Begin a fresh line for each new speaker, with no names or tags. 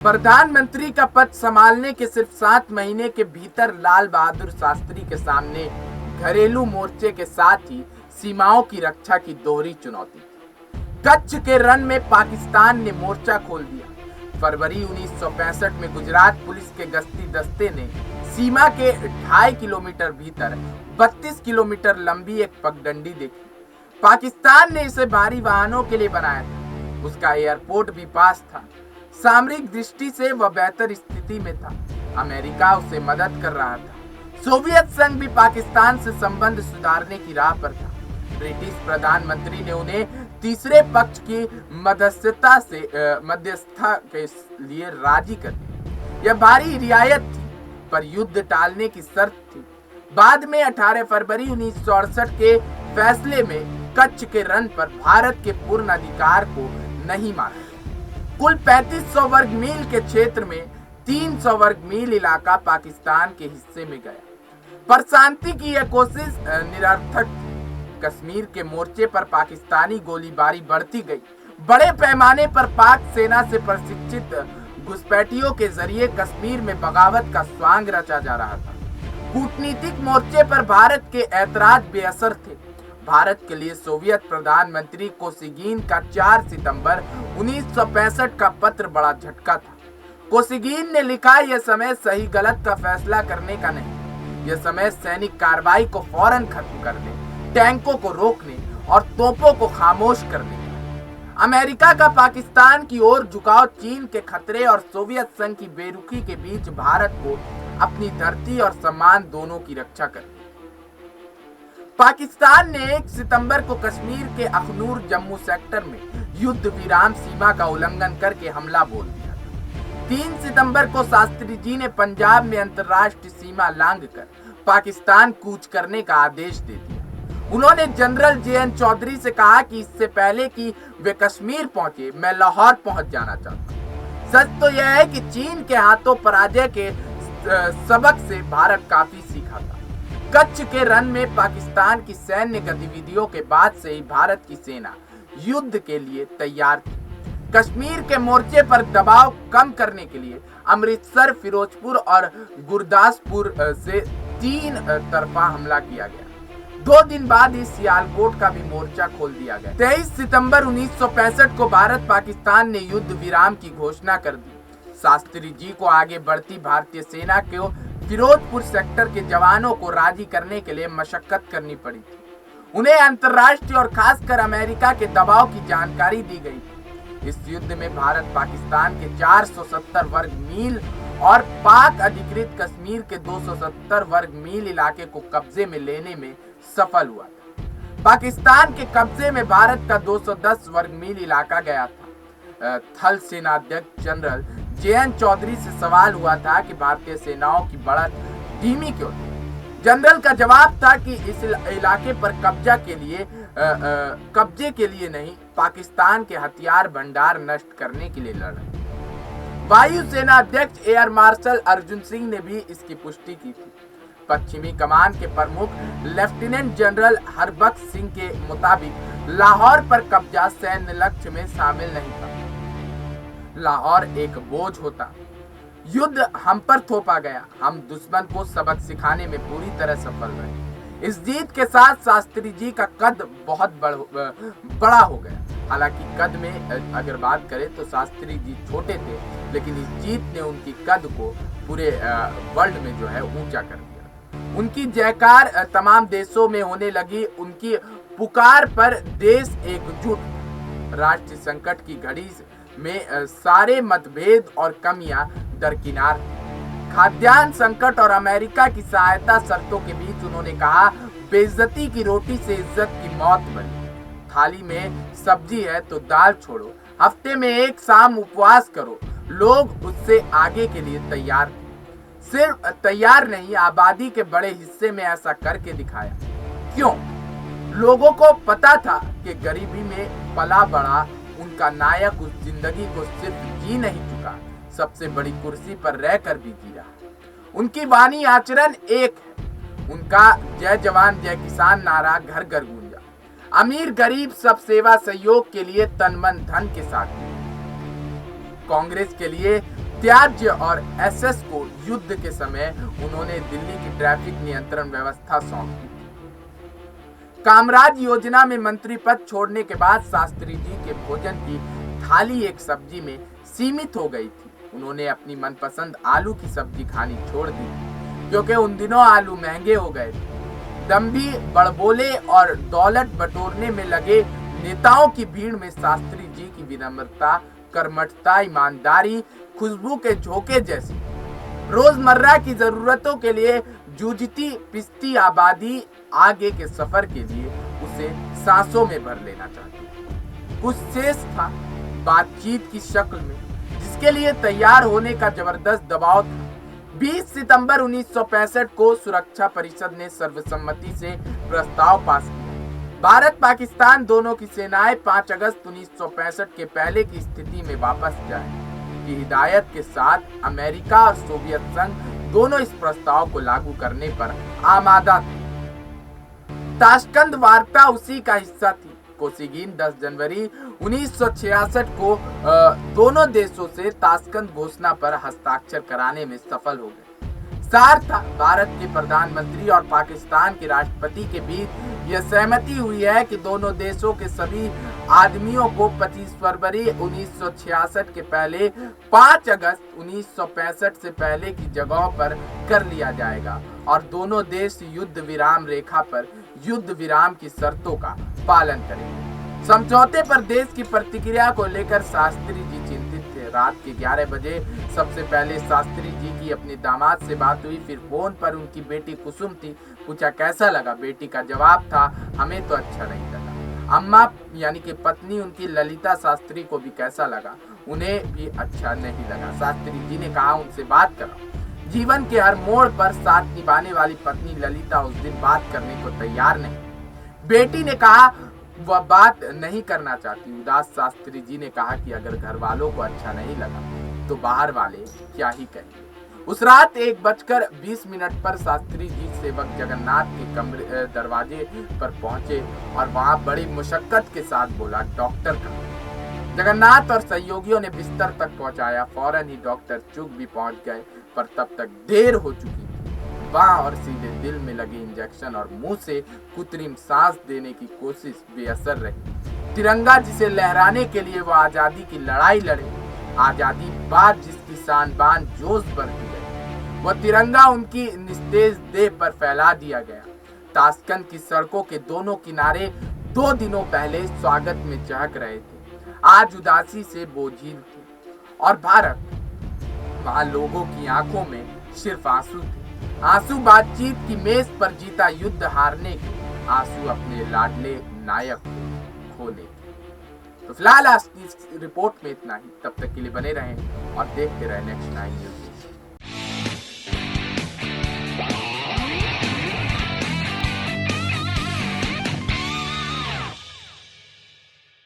प्रधानमंत्री का पद संभालने के सिर्फ 7 महीने के भीतर लाल बहादुर शास्त्री के सामने घरेलू मोर्चे के साथ ही सीमाओं की रक्षा की दोहरी चुनौती। कच्छ के रण में पाकिस्तान ने मोर्चा खोल दिया। फरवरी 1965 में गुजरात पुलिस के गश्ती दस्ते ने सीमा के 2.5 किलोमीटर भीतर 32 किलोमीटर लंबी एक पगडंडी देखी। पाकिस्तान ने इसे भारी वाहनों के लिए बनाया था। उसका एयरपोर्ट भी पास था। सामरिक दृष्टि से वह बेहतर स्थिति में था। अमेरिका उसे मदद कर रहा था। सोवियत संघ भी पाकिस्तान से संबंध सुधारने की राह पर था। ब्रिटिश प्रधानमंत्री ने उन्हें तीसरे पक्ष की मध्यस्थता के लिए राजी कर दिया। यह भारी रियायत थी, पर युद्ध टालने की शर्त थी। बाद में 18 फरवरी 1968 के फैसले में कच्छ के रण पर भारत के पूर्ण अधिकार को नहीं माना। कुल 3500 वर्ग मील के क्षेत्र में 300 वर्ग मील इलाका पाकिस्तान के हिस्से में गया, पर शांति की यह कोशिश निरर्थक थी। कश्मीर के मोर्चे पर पाकिस्तानी गोलीबारी बढ़ती गई। बड़े पैमाने पर पाक सेना से प्रशिक्षित घुसपैठियों के जरिए कश्मीर में बगावत का स्वांग रचा जा रहा था। कूटनीतिक मोर्चे पर भारत के ऐतराज बेअसर थे। भारत के लिए सोवियत प्रधानमंत्री कोसिगिन का 4 सितंबर 1965 का पत्र बड़ा झटका था। कोसिगिन ने लिखा, यह समय सही गलत का फैसला करने का नहीं, यह समय सैनिक कार्रवाई को फौरन खत्म करने, टैंकों को रोकने और तोपों को खामोश करने का। अमेरिका का पाकिस्तान की ओर झुकाव चीन के खतरे और सोवियत संघ की बेरुखी के बीच भारत को अपनी धरती और सम्मान दोनों की रक्षा करनी। पाकिस्तान ने 1 सितंबर को कश्मीर के अखनूर जम्मू सेक्टर में युद्ध विराम सीमा का उल्लंघन करके हमला बोल दिया। 3 सितंबर को शास्त्री जी ने पंजाब में अंतर्राष्ट्रीय सीमा लांघकर पाकिस्तान कूच करने का आदेश दे दिया। उन्होंने जनरल JN चौधरी से कहा कि इससे पहले कि वे कश्मीर पहुंचे, मैं लाहौर पहुंच जाना चाहता हूं। सच तो यह है कि चीन के हाथों पराजय के सबक से भारत काफी सीखा था। कच्छ के रण में पाकिस्तान की सैन्य गतिविधियों के बाद से ही भारत की सेना युद्ध के लिए तैयार थी। कश्मीर के मोर्चे पर दबाव कम करने के लिए अमृतसर, फिरोजपुर और गुरदासपुर से 3 तरफा हमला किया गया। 2 दिन बाद ही सियालकोट का भी मोर्चा खोल दिया गया। 23 सितंबर 1965 को भारत पाकिस्तान ने युद्ध विराम की घोषणा कर दी। शास्त्री जी को आगे बढ़ती भारतीय सेना को फिरोजपुर सेक्टर के जवानों को राजी करने के लिए मशक्कत करनी पड़ी थी। उन्हें अंतर्राष्ट्रीय और खासकर अमेरिका के दबाव की जानकारी दी गई थी। इस युद्ध में भारत पाकिस्तान के 470 वर्ग मील और पाक अधिकृत कश्मीर के 270 वर्ग मील इलाके को कब्जे में लेने में सफल हुआ था। पाकिस्तान के कब्जे में भारत का 210 वर्ग मील इलाका गया था। थल सेनाध्यक्ष जनरल JN चौधरी से सवाल हुआ था कि भारतीय सेनाओं की बढ़त धीमी क्यों थी। जनरल का जवाब था कि इस इलाके पर कब्जे के लिए नहीं, पाकिस्तान के हथियार भंडार नष्ट करने के लिए लड़ रहे। वायुसेना अध्यक्ष एयर मार्शल अर्जुन सिंह ने भी इसकी पुष्टि की थी। पश्चिमी कमान के प्रमुख लेफ्टिनेंट जनरल हरबख्श सिंह के मुताबिक लाहौर पर कब्जा सैन्य लक्ष्य में शामिल नहीं था। लाहौर एक बोझ होता। युद्ध हम पर थोपा गया। हम दुश्मन को सबक सिखाने में पूरी तरह सफल रहे। इस जीत के साथ शास्त्री जी का कद बहुत बड़ा हो गया। हालांकि कद में अगर बात करें तो शास्त्री जी छोटे थे, लेकिन इस जीत ने उनकी कद को पूरे वर्ल्ड में जो है ऊंचा कर दिया। उनकी जयकार तमाम देशों में होने लगी। उनकी पुकार पर देश एकजुट। राष्ट्रीय संकट की घड़ी में सारे मतभेद और कमियां दरकिनार थी। खाद्यान्न संकट और अमेरिका की सहायता शर्तों के बीच उन्होंने कहा, बेइज्जती की रोटी से इज्जत की मौत बनी। थाली में सब्जी है तो दाल छोड़ो। हफ्ते में 1 शाम उपवास करो। लोग उससे आगे के लिए तैयार थे। सिर्फ तैयार नहीं, आबादी के बड़े हिस्से में ऐसा करके दिखाया। क्यों? लोगों को पता था कि गरीबी में पला बड़ा उनका नायक उस जिंदगी को सिर्फ जी नहीं चुका, सबसे बड़ी कुर्सी पर रहकर भी जी रहा। उनकी वाणी आचरण एक है। उनका जय जवान जय किसान नारा घर घर गूंजा। अमीर गरीब सब सेवा सहयोग के लिए तन मन धन के साथ। कांग्रेस के लिए त्याज्य और एसएस को युद्ध के समय उन्होंने दिल्ली की ट्रैफिक नियंत्रण व्यवस्था सौंपी। कामराज योजना में मंत्री पद छोड़ने के बाद शास्त्री जी के भोजन की थाली एक सब्जी में सीमित हो गई थी। उन्होंने अपनी मनपसंद आलू की सब्जी खानी छोड़ दी क्योंकि उन दिनों आलू महंगे हो गए थे। दम्भी, बड़बोले और दौलत बटोरने में लगे नेताओं की भीड़ में शास्त्री जी की विनम्रता, कर्मठता, ईमानदारी खुशबू के झोंके जैसी। रोजमर्रा की जरूरतों के लिए जूझती पिसती आबादी आगे के सफर के लिए उसे सांसों में भर लेना चाहती। कुछ शेष था बातचीत की शक्ल में, जिसके लिए तैयार होने का जबरदस्त दबाव था। 20 सितंबर 1965 को सुरक्षा परिषद ने सर्वसम्मति से प्रस्ताव पास किया। भारत पाकिस्तान दोनों की सेनाएं 5 अगस्त 1965 के पहले की स्थिति में वापस जाए की हिदायत के साथ अमेरिका और सोवियत संघ दोनों इस प्रस्ताव को लागू करने पर आमादा थे। ताशकंद वार्ता उसी का हिस्सा थी। कोसिगिन 10 जनवरी 1966 को दोनों देशों से ताशकंद घोषणा पर हस्ताक्षर कराने में सफल हो गए। सार था, भारत के प्रधानमंत्री और पाकिस्तान के राष्ट्रपति के बीच यह सहमति हुई है कि दोनों देशों के सभी आदमियों को 25 फरवरी 1966 के पहले 5 अगस्त 1965 से पहले की जगहों पर कर लिया जाएगा और दोनों देश युद्ध विराम रेखा पर युद्ध विराम की शर्तों का पालन करेंगे। समझौते पर देश की प्रतिक्रिया को लेकर शास्त्री जी चिंतित थे। रात के 11 बजे सबसे पहले शास्त्री जी की अपने दामाद से बात हुई, फिर फोन पर उनकी बेटी कुसुम थी। पूछा कैसा लगा? बेटी का जवाब था हमें तो अच्छा नहीं लगा। अम्मा यानी कि पत्नी उनकी ललिता शास्त्री को भी कैसा लगा? उन्हें भी अच्छा नहीं लगा। शास्त्री जी ने कहा उनसे बात करो। जीवन के हर मोड़ पर साथ निभाने वाली पत्नी ललिता उस दिन बात करने को तैयार नहीं। बेटी ने कहा वह बात नहीं करना चाहती। उदास शास्त्री जी ने कहा कि अगर घर वालों को अच्छा नहीं लगा तो बाहर वाले क्या ही कहेंगे। उस रात 1:20 पर शास्त्री जी सेवक जगन्नाथ के कमरे दरवाजे पर पहुंचे और वहां बड़ी मुशक्कत के साथ बोला डॉक्टर का। जगन्नाथ और सहयोगियों ने बिस्तर तक पहुंचाया। फौरन ही डॉक्टर चुग भी पहुंच गए, पर तब तक देर हो चुकी थी। वहां और सीधे दिल में लगे इंजेक्शन और मुंह से कृत्रिम सांस देने की कोशिश बेअसर रही। तिरंगा जिसे लहराने के लिए वो आजादी की लड़ाई लड़े, आजादी बाद जिसकी शान बान जोश बढ़ती गई, वह तिरंगा उनकी निस्तेज देह पर फैला दिया गया। ताशकंद की सड़कों के दोनों किनारे 2 दिनों पहले स्वागत में चहक रहे थे, आज उदासी से बोझिल थे और भारत वहां लोगों की आंखों में सिर्फ आंसू थे। आंसू बातचीत की मेज पर जीता युद्ध हारने के, आंसू अपने लाडले नायक को खोने के। तो फिलहाल आज की रिपोर्ट में इतना ही। तब तक के लिए बने रहें और देखते रहें नेक्स्ट 9 न्यूज़।